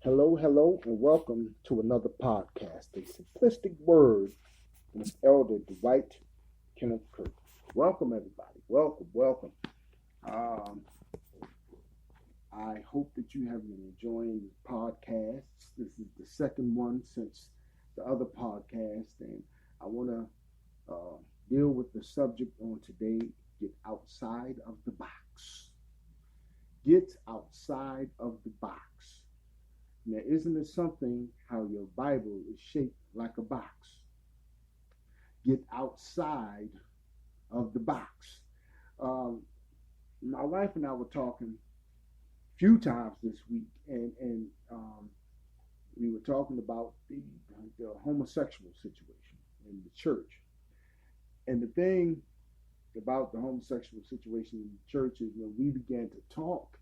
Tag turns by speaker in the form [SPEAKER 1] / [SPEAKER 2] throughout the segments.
[SPEAKER 1] Hello, hello, and welcome to another podcast, A Simplistic Word with Elder Dwight Kenneth Kirk. Welcome, everybody. Welcome, welcome. Um, I hope that you have been enjoying the podcasts. This is the second one since the other podcast, and I want to deal with the subject on today: get outside of the box. Get outside of the box. Now, isn't it something how your Bible is shaped like a box? Get outside of the box. Um, my wife and I were talking a few times this week, and we were talking about the homosexual situation in the church. And the thing about the homosexual situation in the church is when we began to talk,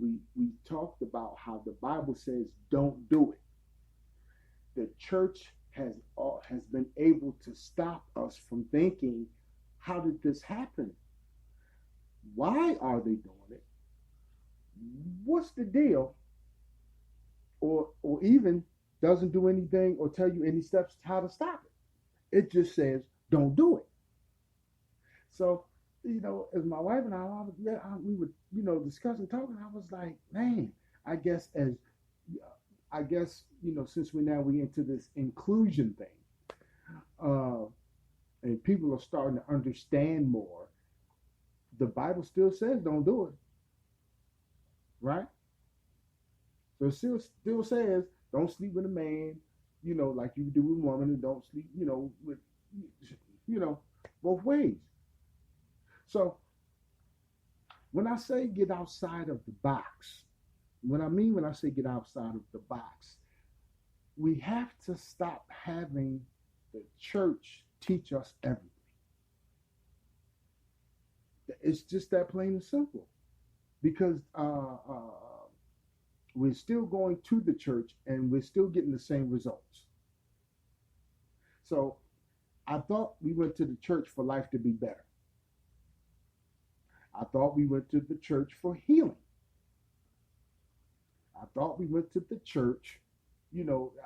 [SPEAKER 1] we talked about how the Bible says don't do it. The church has been able to stop us from thinking, how did this happen? Why are they doing it? What's the deal? Or even doesn't do anything or tell you any steps how to stop it. It just says don't do it. So as my wife and we were discussing talking, I was like, man, I guess as I guess since we into this inclusion thing, uh, and people are starting to understand more, the Bible still says don't do it, right? So it still says don't sleep with a man, like you do with a woman, and don't sleep, with you know both ways. So when I say get outside of the box, what I mean when I say get outside of the box, we have to stop having the church teach us everything. It's just that plain and simple. Because we're still going to the church and we're still getting the same results. So I thought we went to the church for life to be better. I thought we went to the church for healing. I thought we went to the church.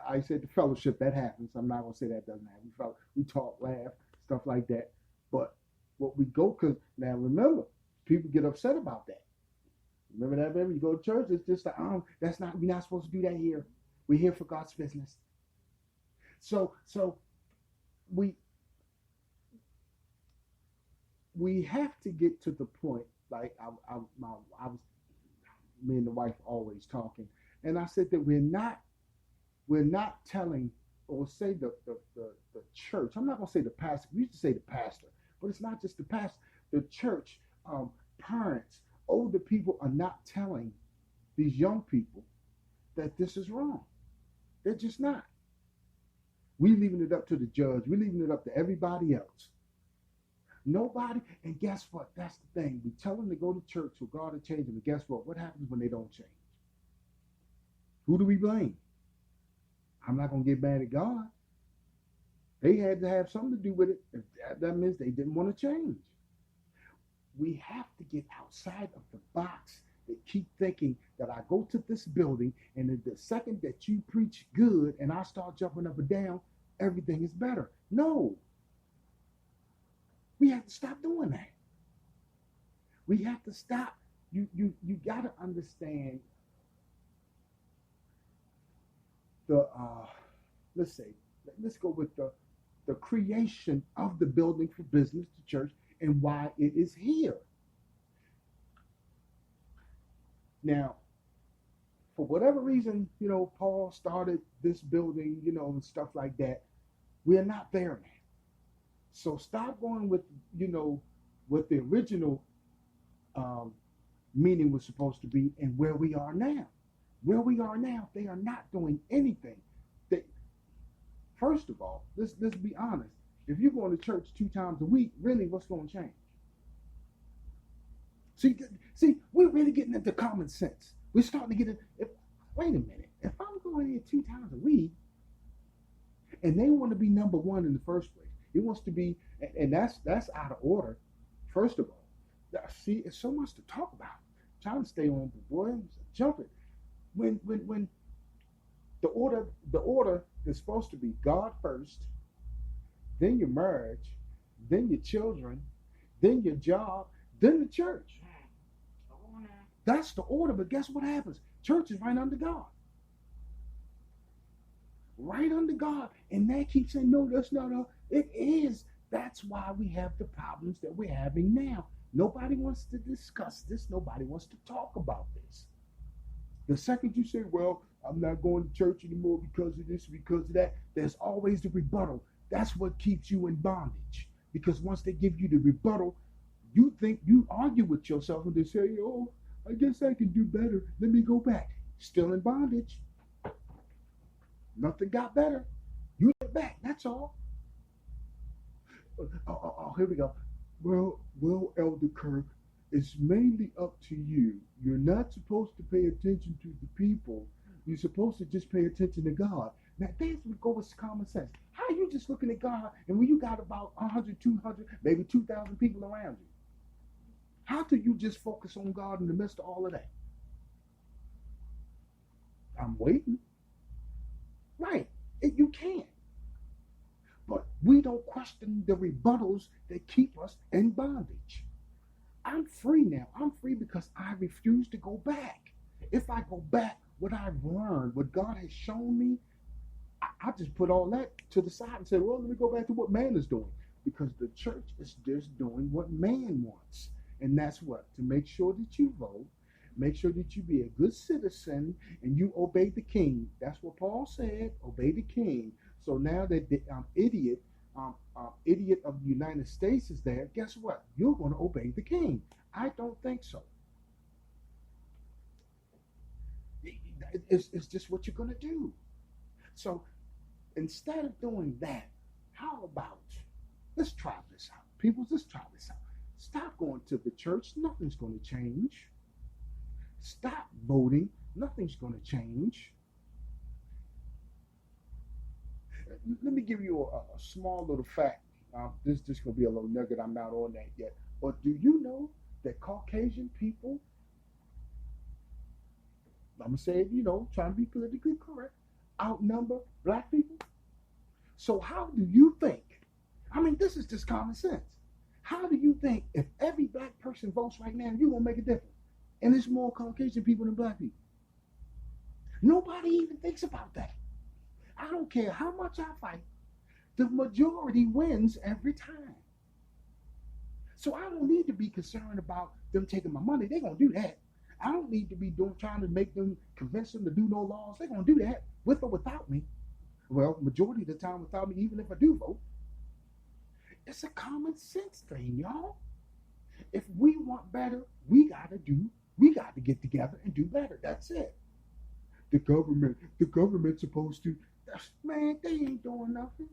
[SPEAKER 1] I said the fellowship that happens. I'm not gonna say that doesn't happen. We talk, laugh, stuff like that. But what we go, because now remember, people get upset about that. Remember that, baby? You go to church, it's just like, we're not supposed to do that here. We're here for God's business. So we have to get to the point, like I was, me and the wife always talking, and I said that we're not telling, or say the church. I'm not gonna say the pastor. We used to say the pastor, but it's not just the pastor. The church, parents, older people are not telling these young people that this is wrong. They're just not. We leaving it up to the judge. We're leaving it up to everybody else. Nobody, and guess what? That's the thing. We tell them to go to church so God will change them. And guess what? What happens when they don't change? Who do we blame? I'm not going to get mad at God. They had to have something to do with it. That means they didn't want to change. We have to get outside of the box. They keep thinking that I go to this building and the second that you preach good and I start jumping up and down, everything is better. No. We have to stop doing that. We have to stop. You got to understand the let's go with the creation of the building for business, the church, and why it is here. Now, for whatever reason, Paul started this building, and stuff like that. We're not there, man. So stop going with, what the original um, meaning was supposed to be and where we are now. Where we are now, they are not doing anything. They, first of all, let's be honest. If you're going to church 2 times a week, really, what's going to change? See, we're really getting into common sense. We're starting to get it. Wait a minute. If I'm going here 2 times a week, and they want to be number one in the first place, it wants to be, and that's out of order. First of all, see, it's so much to talk about. I'm trying to stay on, but boy, I'm jumping. When The order is supposed to be God first, then your marriage, then your children, then your job, then the church. That's the order, but guess what happens? Church is right under God. Right under God. And they keep saying, no, that's not all. It is. That's why we have the problems that we're having now. Nobody wants to discuss this. Nobody wants to talk about this. The second you say, well, I'm not going to church anymore because of this, because of that, there's always the rebuttal. That's what keeps you in bondage. Because once they give you the rebuttal, you think you argue with yourself and they say, oh, I guess I can do better. Let me go back. Still in bondage. Nothing got better. You get back. That's all. Here we go. Well, Elder Kirk, it's mainly up to you. You're not supposed to pay attention to the people. You're supposed to just pay attention to God. Now, there's we go with common sense. How are you just looking at God and when you got about 100, 200, maybe 2,000 people around you? How do you just focus on God in the midst of all of that? I'm waiting. Right. You can't. But we don't question the rebuttals that keep us in bondage. I'm free now. I'm free because I refuse to go back. If I go back, what I've learned, what God has shown me, I just put all that to the side and say, well, let me go back to what man is doing. Because the church is just doing what man wants. And that's what? To make sure that you vote, make sure that you be a good citizen, and you obey the king. That's what Paul said, obey the king. So now that the idiot of the United States is there, guess what? You're going to obey the king. I don't think so. It's just what you're going to do. So instead of doing that, how about, let's try this out. People, let's try this out. Stop going to the church. Nothing's going to change. Stop voting. Nothing's going to change. Let me give you a small little fact. This is just going to be a little nugget. I'm not on that yet. But do you know that Caucasian people, I'm going to say it, trying to be politically correct, outnumber black people? So how do you think? I mean, this is just common sense. How do you think if every black person votes right now, you're going to make a difference? And there's more Caucasian people than black people. Nobody even thinks about that. I don't care how much I fight. The majority wins every time. So I don't need to be concerned about them taking my money. They're going to do that. I don't need to be trying to make them, convince them to do no laws. They're going to do that with or without me. Well, majority of the time without me, even if I do vote. It's a common sense thing, y'all. If we want better, we got to get together and do better. That's it. The government's supposed to, man, they ain't doing nothing.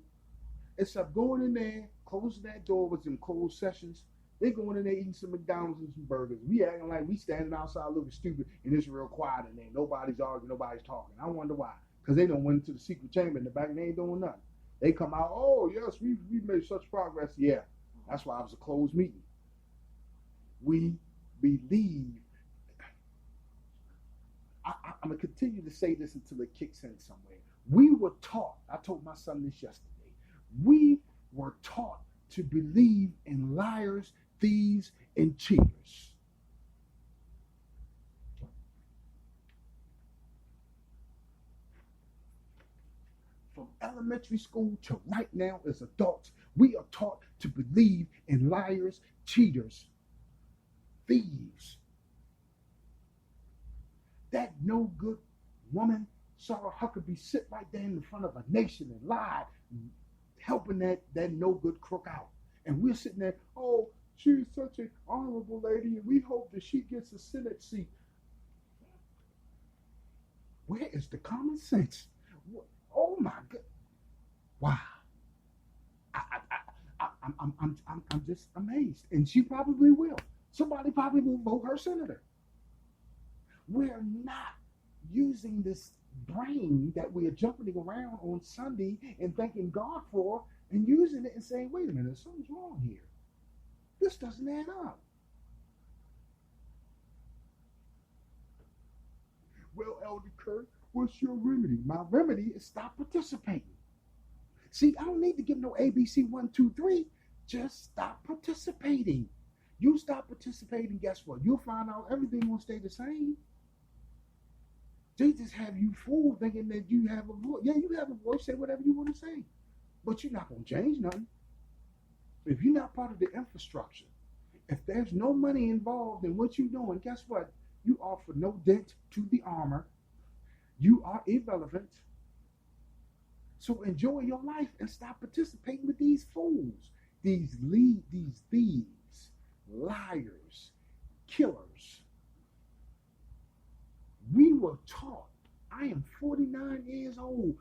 [SPEAKER 1] Except going in there, closing that door with some closed sessions. They going in there eating some McDonald's and some burgers. We acting like we standing outside looking stupid and it's real quiet in there. Nobody's arguing, nobody's talking. I wonder why. Because they done went into the secret chamber in the back and they ain't doing nothing. They come out, oh, yes, we made such progress. Yeah, that's why it was a closed meeting. We believe. I'm going to continue to say this until it kicks in somewhere. We were taught, I told my son this yesterday, we were taught to believe in liars, thieves, and cheaters. From elementary school to right now as adults, we are taught to believe in liars, cheaters, thieves. That no good woman, Sarah Huckabee, sit right there in the front of a nation and lie, helping that no good crook out. And we're sitting there, oh, she's such an honorable lady, and we hope that she gets a Senate seat. Where is the common sense? Oh my God! Wow! I'm just amazed, and she probably will. Somebody probably will vote her senator. We're not using this brain that we are jumping around on Sunday and thanking God for, and using it and saying, wait a minute, something's wrong here. This doesn't add up. Well, well, Elder Kurt, what's your remedy? My remedy is stop participating. See, I don't need to give no ABC 1, 2, 3. Just stop participating. You stop participating, guess what? You'll find out everything will stay the same. They just have you fooled thinking that you have a voice. Yeah, you have a voice. Say whatever you want to say. But you're not going to change nothing. If you're not part of the infrastructure, if there's no money involved in what you're doing, guess what? You offer no dent to the armor. You are irrelevant. So enjoy your life and stop participating with these fools, these thieves, liars, killers. We were taught. I am 49 years old.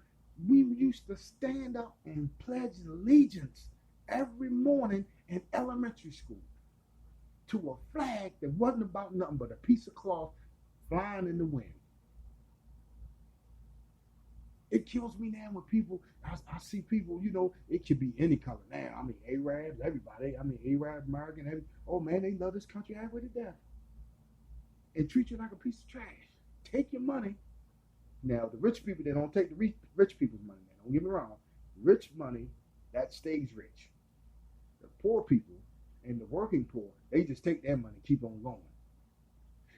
[SPEAKER 1] We used to stand up and pledge allegiance every morning in elementary school to a flag that wasn't about nothing but a piece of cloth flying in the wind. It kills me now when people, I see people, it could be any color now. I mean, Arabs, everybody. I mean, Arab, American, oh man, they love this country halfway to death. And treat you like a piece of trash. Take your money. Now, the rich people, they don't take the rich people's money. Now, don't get me wrong. Rich money, that stays rich. The poor people and the working poor, they just take their money and keep on going.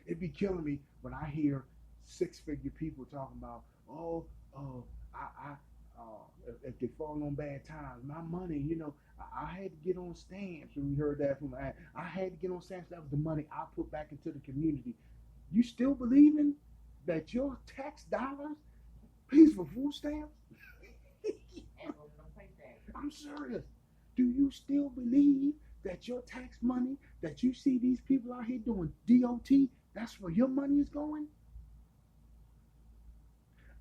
[SPEAKER 1] It'd be killing me when I hear six-figure people talking about, if they fall on bad times, my money, I had to get on stamps. When we heard that from I had to get on stamps. That was the money I put back into the community. You still believing that your tax dollars pays for food stamps? I'm serious. Do you still believe that your tax money that you see these people out here doing DOT, that's where your money is going?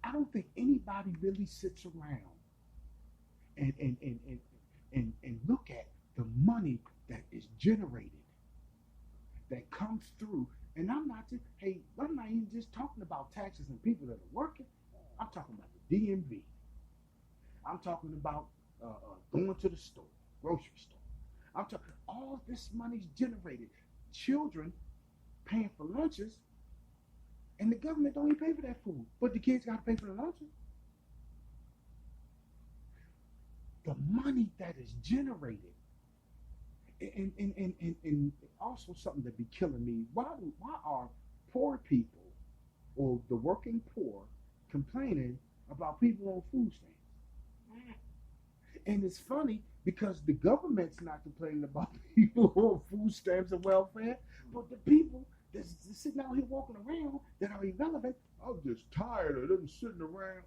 [SPEAKER 1] I don't think anybody really sits around and look at the money that is generated, that comes through. And I'm not even just talking about taxes and people that are working. I'm talking about the DMV. I'm talking about going to the store, grocery store. I'm talking all this money's generated. Children paying for lunches, and the government don't even pay for that food, but the kids got to pay for the lunches. The money that is generated, and also something that be killing me. Why are poor people or the working poor complaining about people on food stamps? And it's funny because the government's not complaining about people on food stamps and welfare, but the people that's sitting out here walking around that are irrelevant. I'm just tired of them sitting around.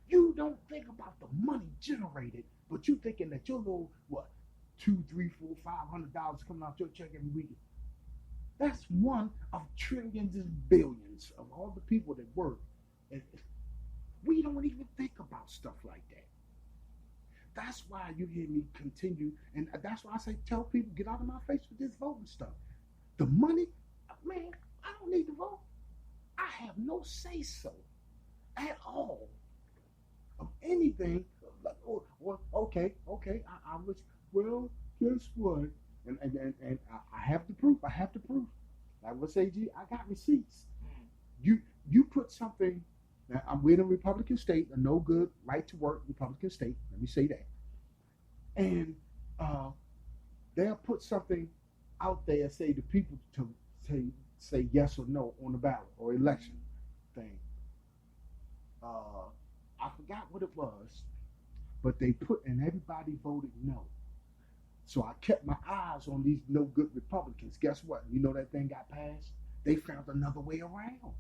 [SPEAKER 1] You don't think about the money generated, but you thinking that your little $2, $3, $4, $500 coming out your check every week. That's one of trillions and billions of all the people that work. And we don't even think about stuff like that. That's why you hear me continue, and that's why I say tell people, get out of my face with this voting stuff. The money, man, I don't need to vote. I have no say-so at all of anything. Well, okay, I was, well, guess what? And I have the proof. Like what say, G, I got receipts. You put something. Now, we're in a Republican state, a no good right to work Republican state. Let me say that. And they'll put something out there, say to people to say yes or no on the ballot or election thing. I forgot what it was, but they put, and everybody voted no. So I kept my eyes on these no good Republicans. Guess what? You know that thing got passed? They found another way around.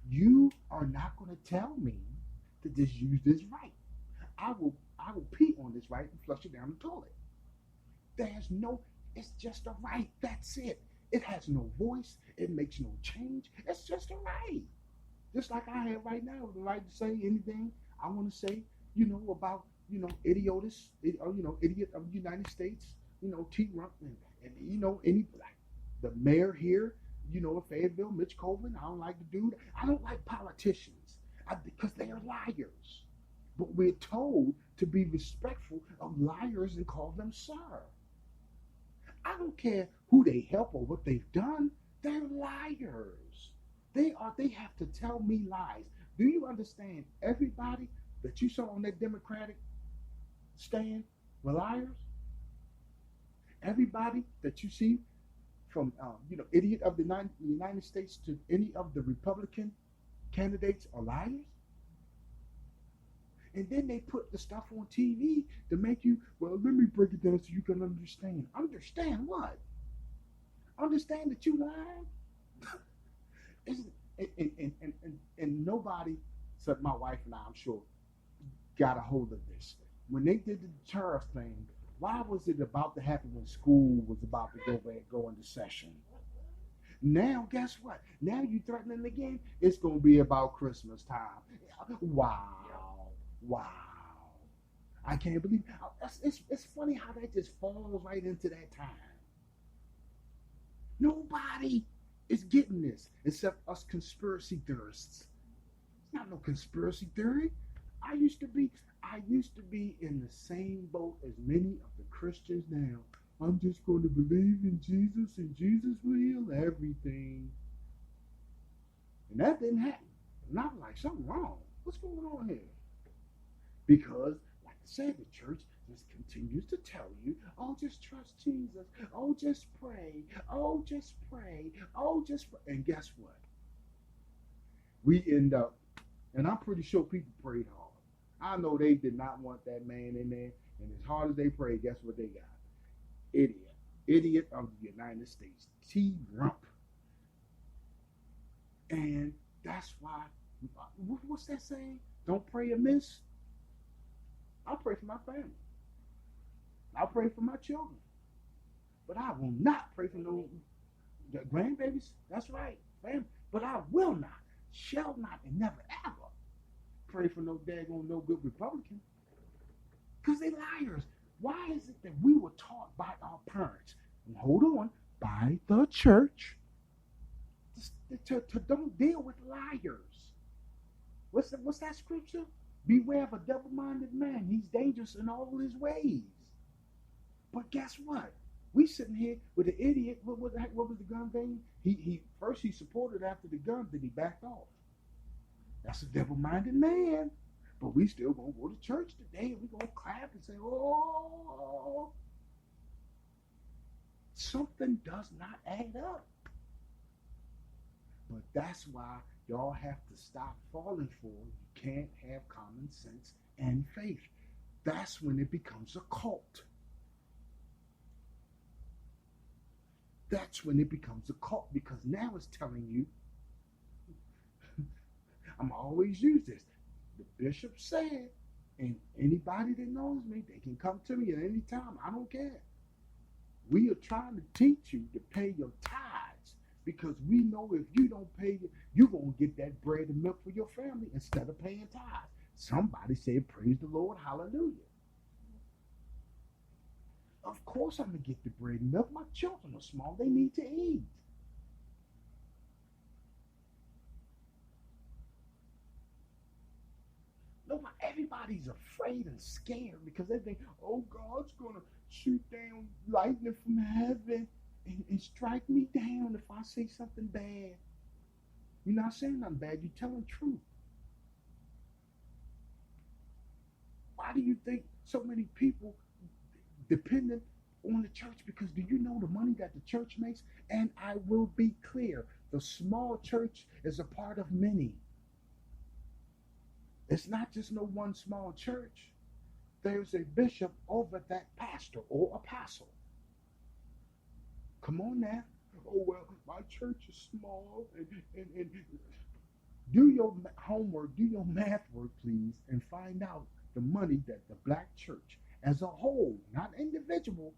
[SPEAKER 1] You are not going to tell me to just use this right. I will pee on this right and flush it down the toilet. It's just a right. That's it. It has no voice. It makes no change. It's just a right. Just like I have right now, the right to say anything I want to say, about, idiot of the United States, T-Rump, and any, the mayor here, Fayetteville, Mitch Colvin. I don't like the dude. I don't like politicians because they are liars. But we're told to be respectful of liars and call them sir. I don't care who they help or what they've done. They're liars. They have to tell me lies. Do you understand? Everybody that you saw on that Democratic stand were liars. Everybody that you see from idiot of the United States to any of the Republican candidates are liars. And then they put the stuff on TV to make you, well, let me break it down so you can understand. Understand what? Understand that you lied? and nobody, except my wife and I'm sure, got a hold of this. When they did the tariff thing, why was it about to happen when school was about to go into session? Now, guess what? Now you threatening again? It's going to be about Christmas time. Wow. Wow. I can't believe it's funny how that just falls right into that time. Nobody is getting this except us conspiracy theorists. It's not no conspiracy theory. I used to be in the same boat as many of the Christians now. I'm just going to believe in Jesus and Jesus will heal everything. And that didn't happen. And I'm like, something wrong. What's going on here? Because, like I said, the church just continues to tell you, oh, just trust Jesus. Oh, just pray. Oh, just pray. Oh, just pray. And guess what? We end up, and I'm pretty sure people prayed hard. I know they did not want that man in there. And as hard as they prayed, guess what they got? Idiot. Idiot of the United States. T. Rump. And that's why, what's that saying? Don't pray amiss. I'll pray for my family. I'll pray for my children. But I will not pray for no grandbabies. That's right, family. But I will not, shall not, and never ever pray for no daggone no good Republican. Because they liars. Why is it that we were taught by our parents, and hold on, by the church, to don't deal with liars? What's that scripture? Beware of a double-minded man. He's dangerous in all his ways. But guess what? We sitting here with an idiot. What was the gun thing? He first he supported after the gun, then he backed off. That's a double-minded man. But we still gonna go to church today and we gonna clap and say, oh, something does not add up. But that's why y'all have to stop falling for it. You can't have common sense and faith. That's when it becomes a cult. That's when it becomes a cult, because now it's telling you, I'm always use this. The bishop said, and anybody that knows me, they can come to me at any time. I don't care. We are trying to teach you to pay your tithes, because we know if you don't pay, you're going to get that bread and milk for your family instead of paying tithes. Somebody said, praise the Lord, hallelujah. Of course I'm going to get the bread and milk. My children are small. They need to eat. No, everybody's afraid and scared because they think, oh, God's going to shoot down lightning from heaven and strike me down if I say something bad. You're not saying nothing bad. You're telling the truth. Why do you think so many people dependent on the church? Because do you know the money that the church makes? And I will be clear, the small church is a part of many. It's not just no one small church. There's a bishop over that pastor or apostle. Come on now. Oh, well, my church is small. And do your homework, do your math work, please, and find out the money that the black church as a whole, not individual.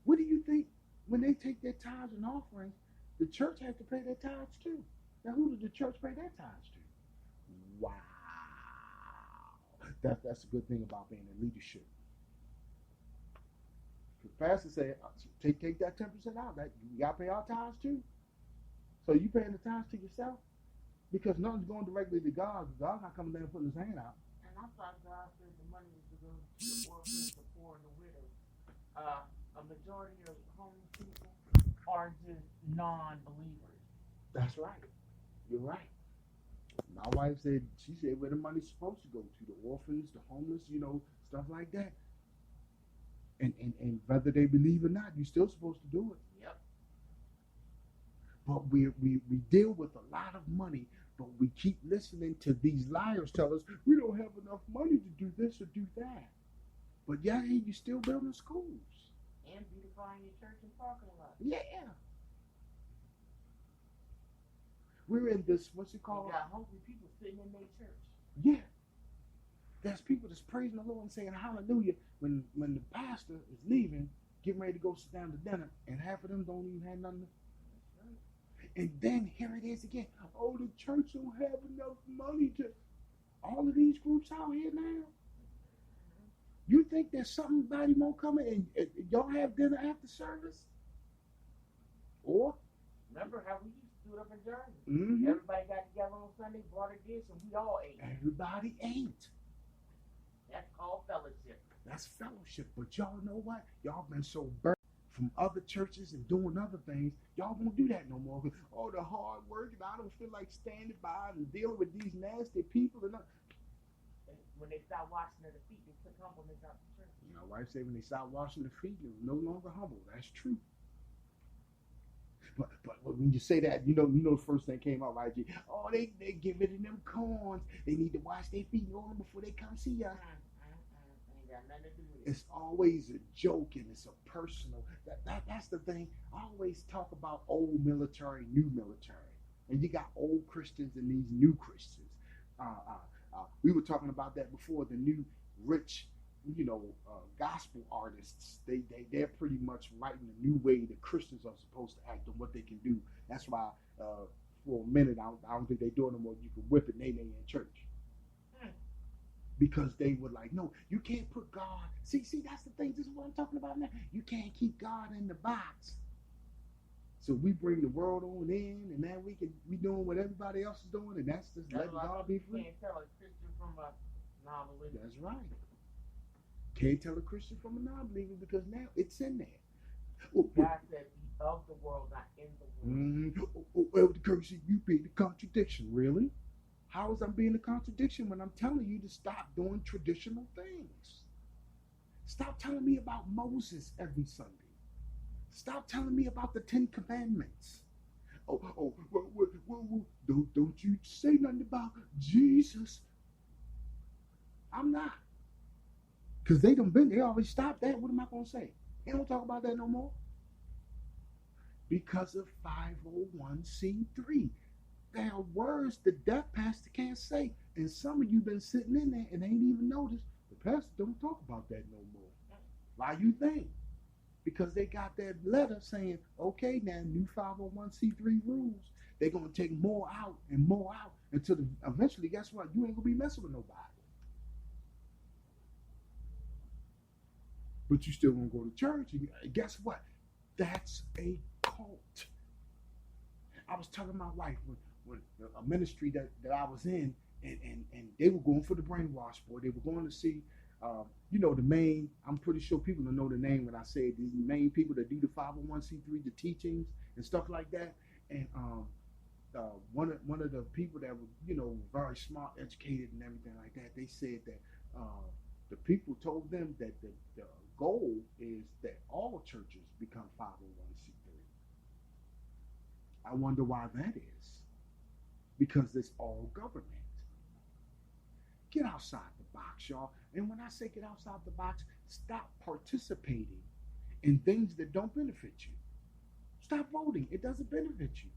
[SPEAKER 1] What do you think when they take their tithes and offerings, the church has to pay their tithes too? Now, who does the church pay their tithes to? Wow. That's a good thing about being in leadership. The pastor said, take that 10% out. That you got to pay our tithes too. So you paying the tithes to yourself? Because nothing's going directly to God. God's not coming down and putting his hand out.
[SPEAKER 2] And I thought God said the money was to go to the orphans, the poor, and the widows. A majority of homeless people are just non-believers.
[SPEAKER 1] That's right. You're right. My wife said, she said where the money's supposed to go to, the orphans, the homeless, stuff like that. And whether they believe or not, you're still supposed to do it.
[SPEAKER 2] Yep.
[SPEAKER 1] But we deal with a lot of money, but we keep listening to these liars tell us we don't have enough money to do this or do that. But yeah, you're still building schools.
[SPEAKER 2] And beautifying your church and parking lot.
[SPEAKER 1] Yeah. We're in this, what's it
[SPEAKER 2] You
[SPEAKER 1] called?
[SPEAKER 2] got hungry people sitting in their church.
[SPEAKER 1] Yeah. There's people that's praising the Lord and saying hallelujah when the pastor is leaving, getting ready to go sit down to dinner, and half of them don't even have nothing. And then here it is again. Oh, the church don't have enough money to. All of these groups out here now. You think there's somebody more coming and y'all have dinner after service? Or?
[SPEAKER 2] Remember how we used to do it up in Germany?
[SPEAKER 1] Mm-hmm.
[SPEAKER 2] Everybody got together on Sunday, brought a dish, and we all ate.
[SPEAKER 1] Everybody ate.
[SPEAKER 2] That's called fellowship.
[SPEAKER 1] That's fellowship. But y'all know what? Y'all been so burnt from other churches and doing other things. Y'all won't do that no more. Oh, the hard work, and I don't feel like standing by and dealing with these nasty people. And
[SPEAKER 2] when they start washing their feet, they took humbleness out the church.
[SPEAKER 1] my wife said when they start washing their feet, they're no longer humble. That's true. But when you say that, the first thing came out, right? Oh, they get rid of them corns. They need to wash their feet before they come see us.
[SPEAKER 2] Ain't got nothing to do with it.
[SPEAKER 1] It's always a joke and it's a personal. That's the thing. I always talk about old military, new military, and you got old Christians and these new Christians. We were talking about that before. The new rich, gospel artists. They're pretty much writing a new way that Christians are supposed to act and what they can do. That's why for a minute I don't think they do it no more. You can whip it, nay in church. Because they were like, no, you can't put God. See, that's the thing. This is what I'm talking about now. You can't keep God in the box. So we bring the world on in, and now we can be doing what everybody else is doing, and that's just letting God be free.
[SPEAKER 2] You can't tell a Christian from a non-believer.
[SPEAKER 1] That's right. Can't tell a Christian from a non-believer because now it's in there.
[SPEAKER 2] God said, be of the world, not in the world.
[SPEAKER 1] Elder Kersey, you being the contradiction. Really? How is I being a contradiction when I'm telling you to stop doing traditional things? Stop telling me about Moses every Sunday. Stop telling me about the 10 Commandments. Well, don't you say nothing about Jesus. I'm not. Because they already stopped that. What am I going to say? They don't talk about that no more. Because of 501c3. There are words the deaf pastor can't say. And some of you been sitting in there and ain't even noticed. The pastor don't talk about that no more. Why you think? Because they got that letter saying, okay, now new 501c3 rules. They're going to take more out and more out until eventually, guess what? You ain't going to be messing with nobody. But you still going to go to church. And guess what? That's a cult. I was telling my wife when a ministry that I was in, and they were going for the brainwash board. They were going to see, the main, I'm pretty sure people will know the name when I say the main people that do the 501c3, the teachings and stuff like that. And one of the people that were, very smart, educated and everything like that, they said that the people told them that the goal is that all churches become 501c3. I wonder why that is. Because it's all government. Get outside the box, y'all. And when I say get outside the box, stop participating in things that don't benefit you. Stop voting. It doesn't benefit you.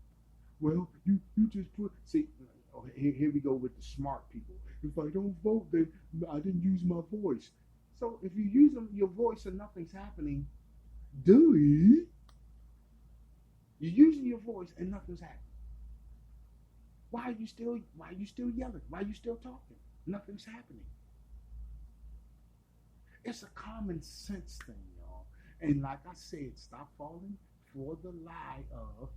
[SPEAKER 1] Well, you just put, here we go with the smart people. If I don't vote, then I didn't use my voice. So if you use your voice and nothing's happening, do it. You're using your voice and nothing's happening. Why are you still yelling? Why are you still talking? Nothing's happening. It's a common sense thing, y'all. And like I said, stop falling for the lie of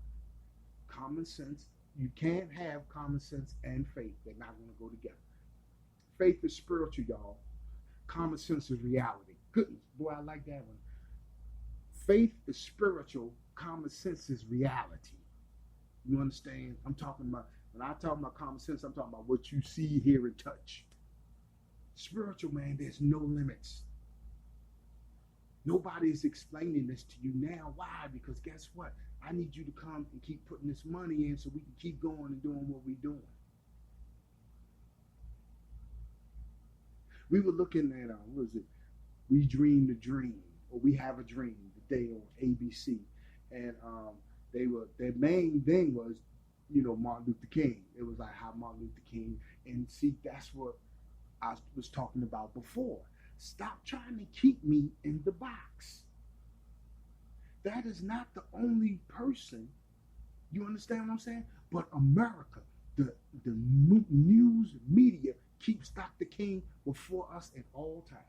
[SPEAKER 1] common sense. You can't have common sense and faith. They're not going to go together. Faith is spiritual, y'all. Common sense is reality. Goodness, boy, I like that one. Faith is spiritual. Common sense is reality. You understand? I'm talking about, when I talk about common sense, I'm talking about what you see, hear, and touch. Spiritual, man, there's no limits. Nobody's explaining this to you now. Why? Because guess what? I need you to come and keep putting this money in so we can keep going and doing what we're doing. We were looking at, what is it? We Dream the Dream, or We Have a Dream, today on ABC. And their main thing was, Martin Luther King. It was like how Martin Luther King, and see, that's what I was talking about before. Stop trying to keep me in the box. That is not the only person. You understand what I'm saying? But America, the news media keeps Dr. King before us at all times.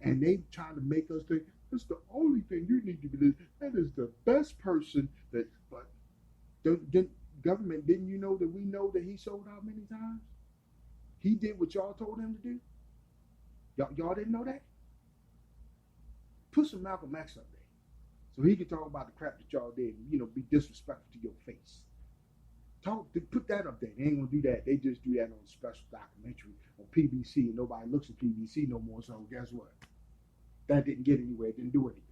[SPEAKER 1] And they try to make us think, that's the only thing you need to be. That is the best person that, but the government, didn't you know that we know that he sold out many times? He did what y'all told him to do? Y'all didn't know that? Put some Malcolm X up there so he can talk about the crap that y'all did and, be disrespectful to your face. Put that up there. They ain't gonna do that. They just do that on a special documentary on PBC, and nobody looks at PBC no more. So guess what? That didn't get anywhere. It didn't do anything.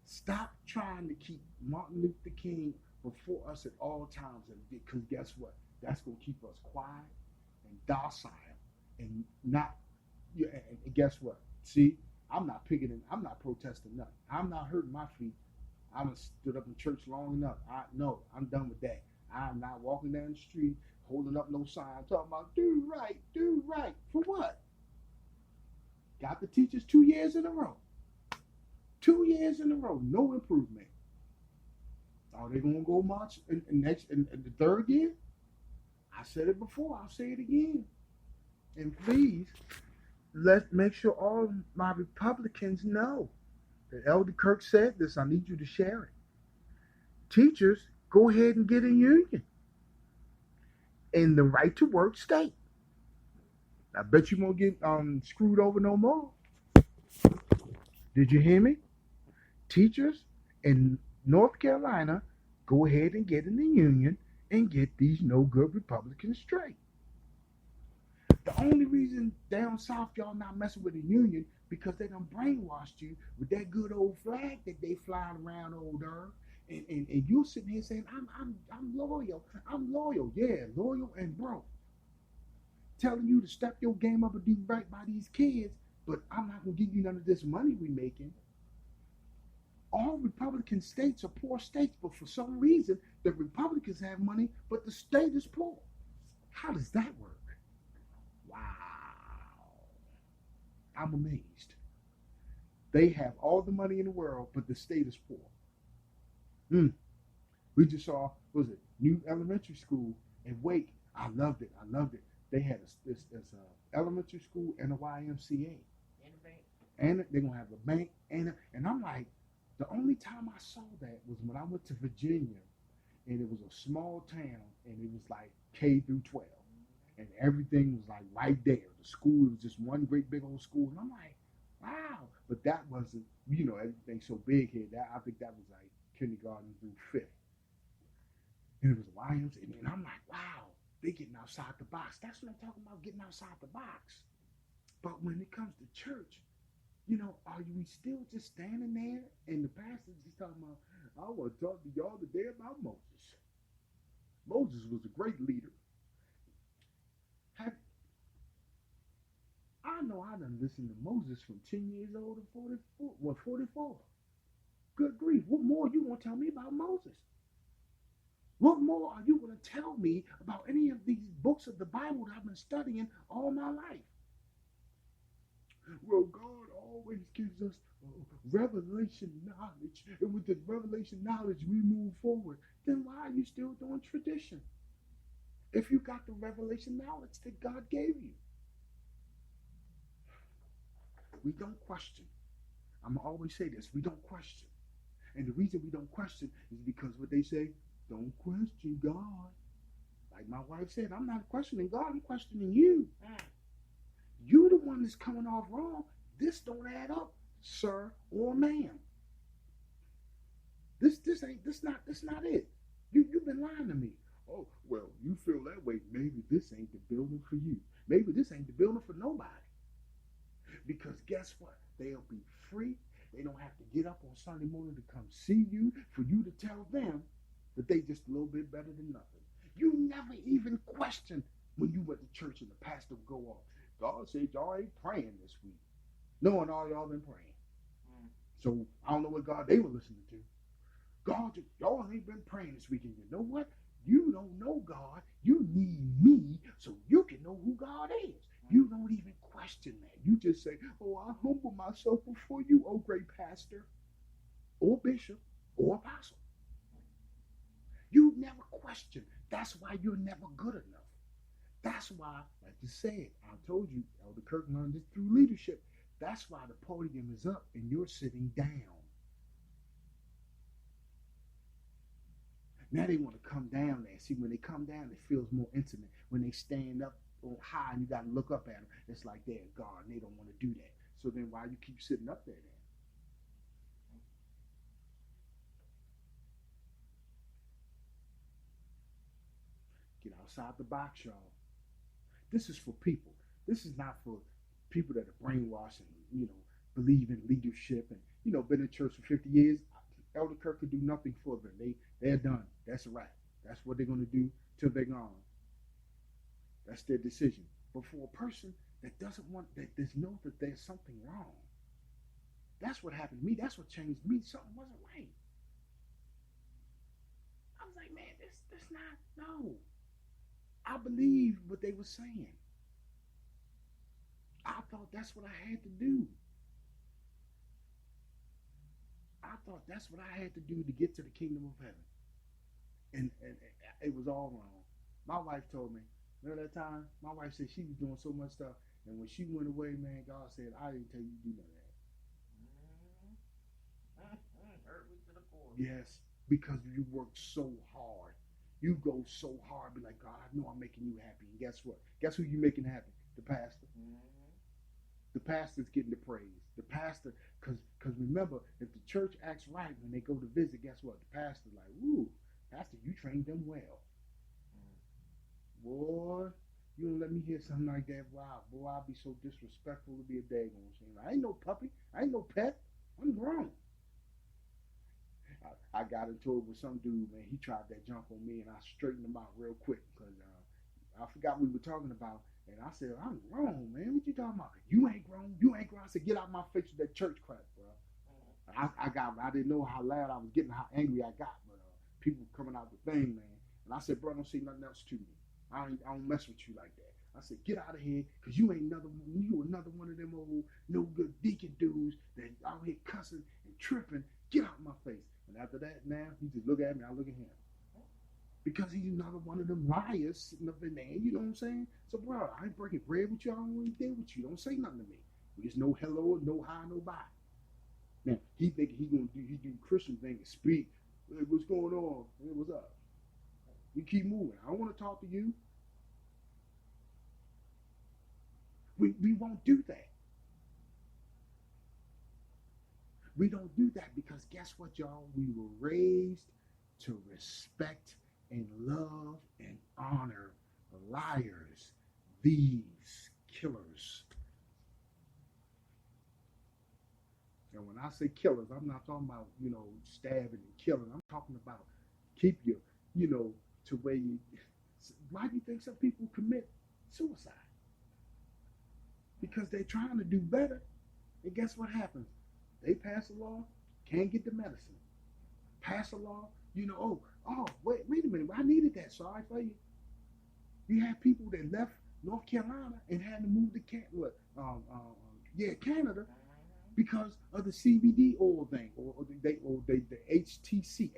[SPEAKER 1] Stop trying to keep Martin Luther King before us at all times, because guess what? That's gonna keep us quiet and docile and not. And guess what? See, I'm not protesting nothing. I'm not hurting my feet. I done stood up in church long enough. I'm done with that. I'm not walking down the street holding up no sign talking about do right. For what? Got the teachers 2 years in a row. 2 years in a row, no improvement. Are they gonna go march in the third year? I said it before, I'll say it again. And please, let's make sure all my Republicans know that Elder Kirk said this. I need you to share it. Teachers, go ahead and get a union in the right to work state. I bet you won't get screwed over no more. Did you hear me? Teachers in North Carolina, go ahead and get in the union and get these no good Republicans straight. The only reason down south y'all not messing with the union because they done brainwashed you with that good old flag that they flying around over there, and you sitting here saying I'm loyal, yeah, loyal and broke, telling you to step your game up and do right by these kids, but I'm not gonna give you none of this money we making. All Republican states are poor states, but for some reason the Republicans have money, but the state is poor. How does that work? Wow. I'm amazed. They have all the money in the world, but the state is poor. We just saw, new elementary school in Wake. I loved it. They had this elementary school and a YMCA.
[SPEAKER 2] And a bank.
[SPEAKER 1] And they're going to have a bank. And I'm like, the only time I saw that was when I went to Virginia, and it was a small town, and it was like K through 12. And everything was like right there. The school was just one great big old school. And I'm like, wow. But that wasn't, everything so big here. I think that was like kindergarten through 5th. And it was a YMCA. And I'm like, wow, they getting outside the box. That's what I'm talking about, getting outside the box. But when it comes to church, are we still just standing there? And the pastor just talking about, I want to talk to y'all today about Moses. Moses was a great leader. I know I done listened to Moses from 10 years old to 44. Good grief. What more are you going to tell me about Moses? What more are you going to tell me about any of these books of the Bible that I've been studying all my life? Well, God always gives us revelation knowledge. And with this revelation knowledge, we move forward. Then why are you still doing tradition? If you got the revelation knowledge that God gave you. We don't question. I'm going to always say this. We don't question. And the reason we don't question is because what they say, don't question God. Like my wife said, I'm not questioning God. I'm questioning you. You're the one that's coming off wrong. This don't add up, sir or ma'am. This not it. You've been lying to me. Oh, well, you feel that way. Maybe this ain't the building for you. Maybe this ain't the building for nobody. Because guess what? They'll be free. They don't have to get up on Sunday morning to come see you for you to tell them that they just a little bit better than nothing. You never even questioned when you went to church and the pastor would go off. God said y'all ain't praying this week. Knowing all y'all been praying. So I don't know what God they were listening to. God, y'all ain't been praying this weekend. You know what? You don't know God. You need me so you can know who God is. You don't even question that. You just say, oh, I humble myself before you, oh great pastor, or bishop, or apostle. You never question. That's why you're never good enough. That's why, like you said, I told you, Elder Kirk learned this through leadership. That's why the podium is up and you're sitting down. Now they want to come down there. See, when they come down, it feels more intimate. When they stand up on high and you got to look up at them, it's like they're God and they don't want to do that. So then why you keep sitting up there then? Get outside the box, y'all. This is for people. This is not for people that are brainwashed and, believe in leadership and, been in church for 50 years. Elder Kirk could do nothing for them. They're done. That's a wrap. That's what they're going to do till they're gone. That's their decision. But for a person that doesn't want, that know that there's something wrong, that's what happened to me. That's what changed me. Something wasn't right. I was like, man, this not, no. I believed what they were saying. I thought that's what I had to do. I thought that's what I had to do to get to the kingdom of heaven. And it was all wrong. My wife told me, remember that time? My wife said she was doing so much stuff. And when she went away, man, God said, I didn't tell you to do none of that.
[SPEAKER 2] Hurt me to the core.
[SPEAKER 1] Yes, because you work so hard. You go so hard, be like, God, I know I'm making you happy. And guess what? Guess who you making happy? The pastor. The pastor's getting the praise. The pastor, because remember, if the church acts right when they go to visit, guess what? The pastor's like, ooh, pastor, you trained them well. Boy, you don't let me hear something like that. Wow, boy, I'll be so disrespectful to be a daggone shame. I ain't no puppy. I ain't no pet. I'm grown. I got into it with some dude, man. He tried that junk on me, and I straightened him out real quick because I forgot what we were talking about. And I said, I'm grown, man. What you talking about? You ain't grown. You ain't grown. I said, get out my face with that church crap, bro. I didn't know how loud I was getting, how angry I got, but people coming out the thing, man. And I said, bro, don't say nothing else to me. I don't mess with you like that. I said, get out of here, because you another one of them old no good deacon dudes that out here cussing and tripping. Get out my face. And after that, now, he just look at me, I look at him. Because he's another one of them liars sitting up in there, you know what I'm saying? So, bro, I ain't breaking bread with you, I don't want to deal with you. Don't say nothing to me. There's no hello, no hi, no bye. Now, he think he do Christian thing and speak. Hey, what's going on? Hey, what's up? We keep moving. I don't want to talk to you. We won't do that. We don't do that because guess what, y'all? We were raised to respect and love and honor liars, thieves, killers. And when I say killers, I'm not talking about, stabbing and killing. I'm talking about keep you, to where you. Why do you think some people commit suicide? Because they're trying to do better. And guess what happens? They pass a law, can't get the medicine. Pass a law, wait a minute, I needed that, sorry for you. You have people that left North Carolina and had to move to Canada because of the CBD oil thing, or the HTC,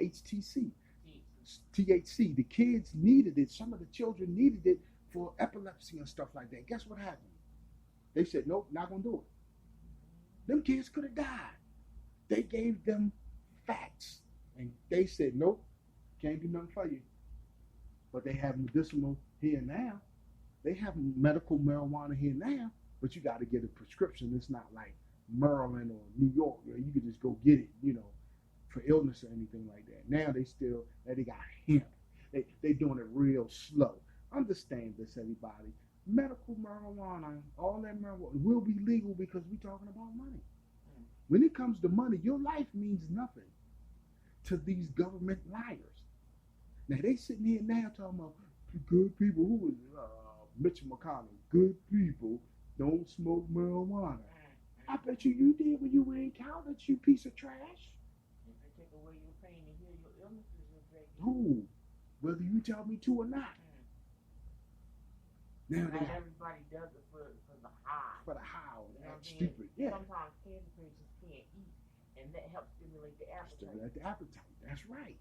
[SPEAKER 1] THC. The kids needed it. Some of the children needed it for epilepsy and stuff like that. Guess what happened? They said, nope, not gonna do it. Them kids could have died. They gave them facts, and they said, nope, can't do nothing for you. But they have medicinal here now. They have medical marijuana here now, but you got to get a prescription. It's not like Maryland or New York where you can just go get it, for illness or anything like that. Now they got hemp. They doing it real slow. Understand this, everybody. Medical marijuana, all that marijuana will be legal because we're talking about money. When it comes to money, your life means nothing to these government liars. Now they sitting here now talking about good people. Who was Mitch McConnell? Good people don't smoke marijuana. I bet you did when you were in college, you piece of trash.
[SPEAKER 2] If they take away your pain and heal your illnesses,
[SPEAKER 1] Who? Whether you tell me to or not. Now
[SPEAKER 2] not everybody does it for the high.
[SPEAKER 1] For the high.
[SPEAKER 2] You know
[SPEAKER 1] That's stupid. Yeah.
[SPEAKER 2] Sometimes cancer patients can't eat, and that helps stimulate the appetite.
[SPEAKER 1] Stimulate the appetite. That's right.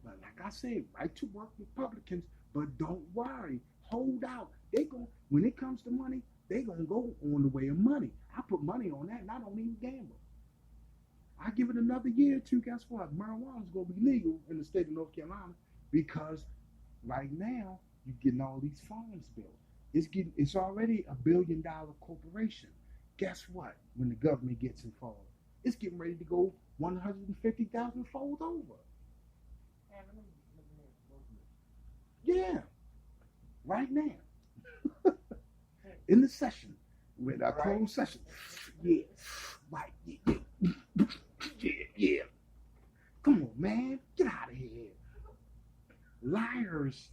[SPEAKER 1] But like I said, right to work Republicans, but don't worry. Hold out. When it comes to money, they gonna go on the way of money. I put money on that, and I don't even gamble. I give it another year or two. Guess what? Marijuana is gonna be legal in the state of North Carolina because right now you're getting all these farms built. It's already $1 billion corporation. Guess what? When the government gets involved, it's getting ready to go 150,000 fold over. Yeah, right now. In the session, with our closed session. Yeah, right. Yeah. Come on, man. Get out of here. Liars.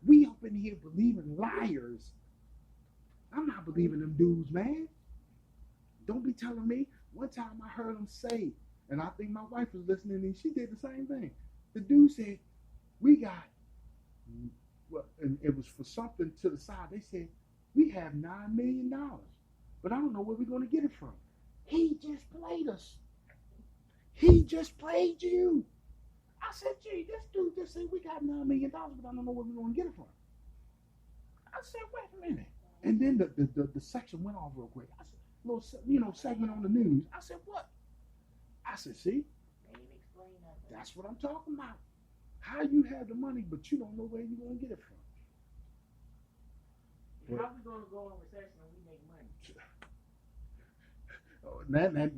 [SPEAKER 1] We up in here believing liars. I'm not believing them dudes, man. Don't be telling me. One time I heard them say, and I think my wife was listening and she did the same thing. The dude said, we got, well, and it was for something to the side. They said, we have $9 million, but I don't know where we're going to get it from. He just played us. He just played you. I said, gee, this dude just said we got $9 million, but I don't know where we're going to get it from. I said, wait a minute. And then the section went off real quick. I said, little segment on the news. I said, what? I said, see, that's what I'm talking about. How you have the money, but you don't know where you're going to get it from.
[SPEAKER 2] How are we going to go in recession when we make money?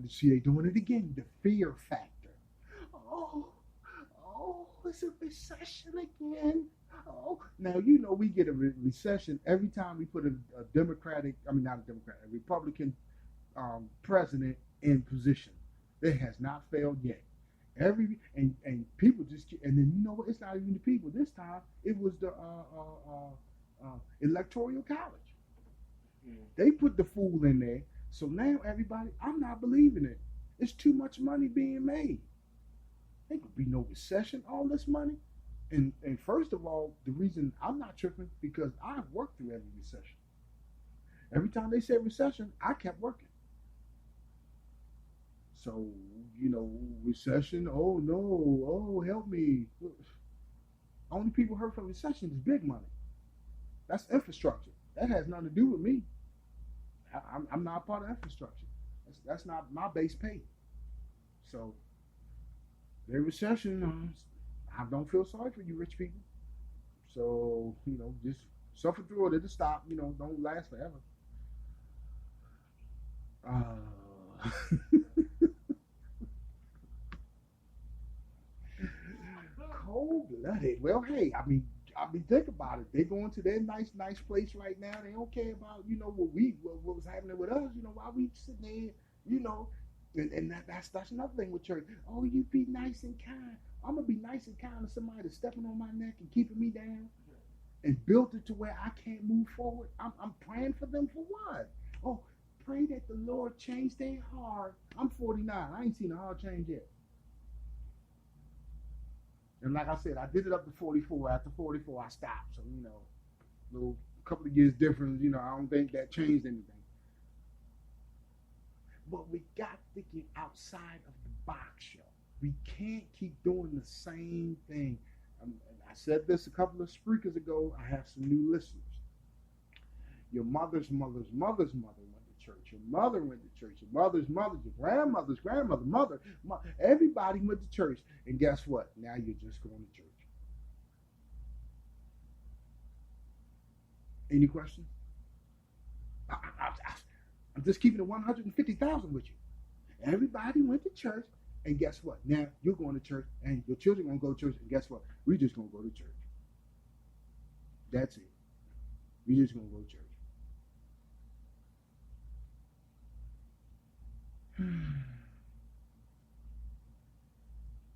[SPEAKER 1] See, they doing it again. The fear factor. It's a recession again. Now we get a recession every time we put a Republican president in position. It has not failed yet. And people just, and then you know what? It's not even the people. This time it was the electoral college. They put the fool in there. So now everybody, I'm not believing it. It's too much money being made. There could be no recession, all this money. And first of all, the reason I'm not tripping, because I've worked through every recession. Every time they said recession, I kept working. So, recession, oh no, oh help me. Only people hurt from recession is big money. That's infrastructure. That has nothing to do with me. I'm not part of infrastructure. That's not my base pay. So, the recession, I don't feel sorry for you rich people. So, just suffer through it. It'll stop, don't last forever. Cold-blooded. Well, hey, I mean, think about it. They going to their nice place right now. They don't care about, what was happening with us. While we sitting there, and that's another thing with church. Oh, you be nice and kind. I'm gonna be nice and kind to somebody that's stepping on my neck and keeping me down, and built it to where I can't move forward. I'm praying for them for what? Oh, pray that the Lord change their heart. I'm 49. I ain't seen a heart change yet. And like I said, I did it up to 44. After 44, I stopped. So, little couple of years difference, I don't think that changed anything. But we got to get outside of the box, yo. We can't keep doing the same thing. I said this a couple of speakers ago. I have some new listeners. Your mother's mother went to church. Your mother went to church. Your mother's mother, your grandmother's grandmother, mother. Everybody went to church. And guess what? Now you're just going to church. Any questions? I'm just keeping it 150,000 with you. Everybody went to church, and guess what? Now you're going to church, and your children gonna go to church, and guess what? We just gonna go to church. That's it. We just gonna go to church.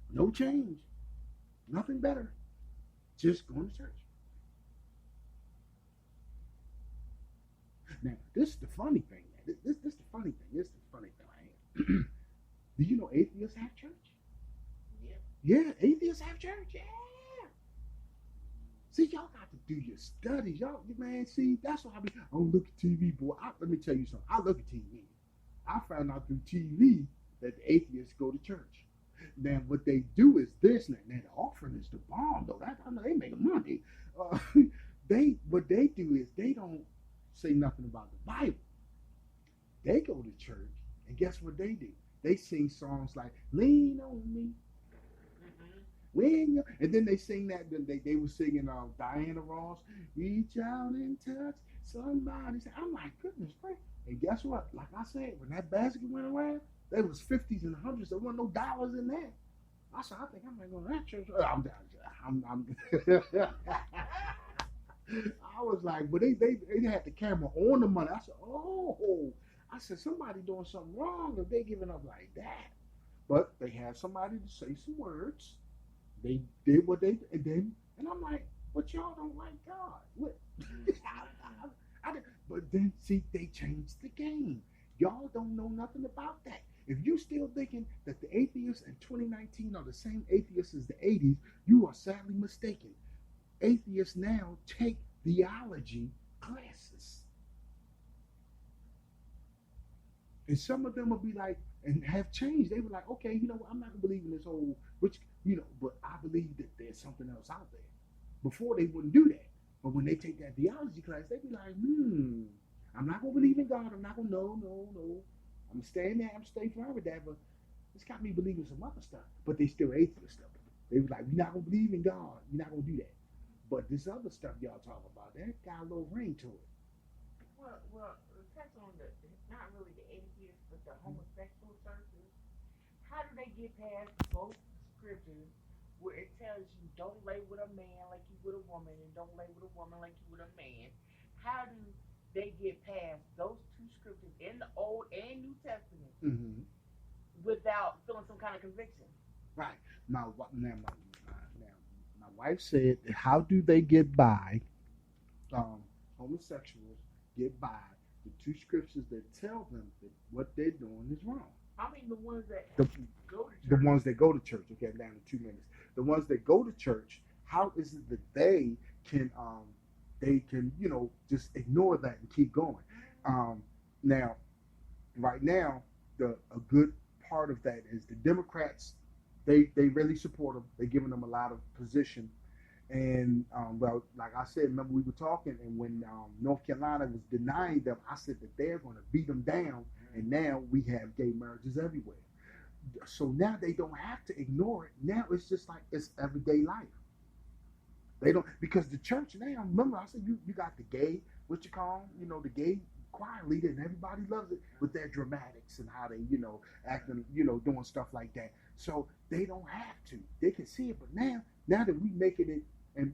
[SPEAKER 1] No change, nothing better. Just going to church. Now, this is the funny thing. This is the funny thing. This is the funny thing. Do you know atheists have church? Yeah, atheists have church. Yeah. See, y'all got to do your studies. Y'all, man, see, that's why I don't look at TV, boy. Let me tell you something. I look at TV. I found out through TV that the atheists go to church. Now, what they do is this. Now, the offering is the bomb, though. I know they make money. What they do is they don't say nothing about the Bible. They go to church, and guess what they do? They sing songs like "Lean on Me," and then they sing that. Then they were singing Diana Ross, "Reach out and touch somebody." I'm like, goodness gracious! And guess what? Like I said, when that basket went around, there was 50s and 100s. There wasn't no dollars in there. I said, I think I might go to that church. I'm down. I was like, but they had the camera on the money. I said, oh. I said, somebody doing something wrong if they giving up like that. But they had somebody to say some words. They did what they did, and I'm like, but y'all don't like God. What? But then, see, they changed the game. Y'all don't know nothing about that. If you still thinking that the atheists in 2019 are the same atheists as the 80s, you are sadly mistaken. Atheists now take theology classes. And some of them will be like, and have changed. They were like, okay, you know what? I'm not going to believe in this whole, but I believe that there's something else out there. Before, they wouldn't do that. But when they take that theology class, they be like, I'm not going to believe in God. I'm not going to, no. I'm staying there. I'm staying firm with that. But it's got me believing some other stuff. But they still atheists stuff. They were like, we're not going to believe in God. We're not going to do that. But this other stuff y'all talk about, that got a little ring to it.
[SPEAKER 2] Well, touch on not really the atheists, but the homosexual churches. How do they get past both scriptures where it tells you don't lay with a man like you would a woman, and don't lay with a woman like you would a man? How do they get past those two scriptures in the Old and New Testament without feeling some kind of conviction?
[SPEAKER 1] Right. My wife said, how do they get by, homosexuals get by the two scriptures that tell them that what they're doing is wrong?
[SPEAKER 2] I mean, the ones that
[SPEAKER 1] go
[SPEAKER 2] to church.
[SPEAKER 1] The ones that go to church. Okay, I'm down to 2 minutes. The ones that go to church, how is it that they can just ignore that and keep going? Now, right now, a good part of that is the Democrats. They really support them. They're giving them a lot of position. And, well, like I said, remember we were talking, and when North Carolina was denying them, I said that they're going to beat them down, and now we have gay marriages everywhere. So now they don't have to ignore it. Now it's just like it's everyday life. They don't, because the church now, remember I said you got the gay, the gay choir leader, and everybody loves it with their dramatics and how they, acting, doing stuff like that. So they don't have to. They can see it, but now that we making it, and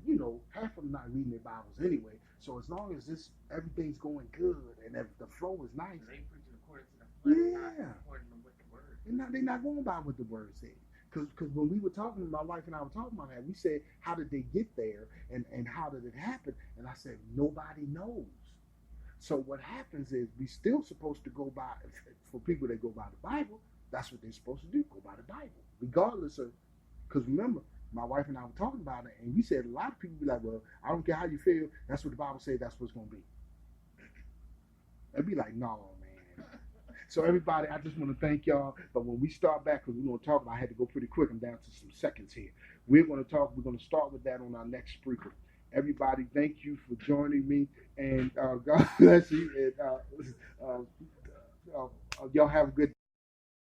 [SPEAKER 1] half of them not reading their Bibles anyway. So as long as everything's going good and if the flow is nice,
[SPEAKER 2] they preaching according to the flesh, not according to what the word.
[SPEAKER 1] They're not going by what the word said. Because when we were talking, my wife and I were talking about that, we said, how did they get there and how did it happen? And I said, nobody knows. So what happens is we still supposed to go by, for people that go by the Bible, that's what they're supposed to do, go by the Bible, regardless of, because remember, my wife and I were talking about it, and we said a lot of people be like, well, I don't care how you feel, that's what the Bible says, that's what it's going to be. They'd be like, no, man. So everybody, I just want to thank y'all, but when we start back, because we're going to talk about, I had to go pretty quick, I'm down to some seconds here. We're going to start with that on our next speaker. Everybody, thank you for joining me, and God bless you, and y'all have a good day.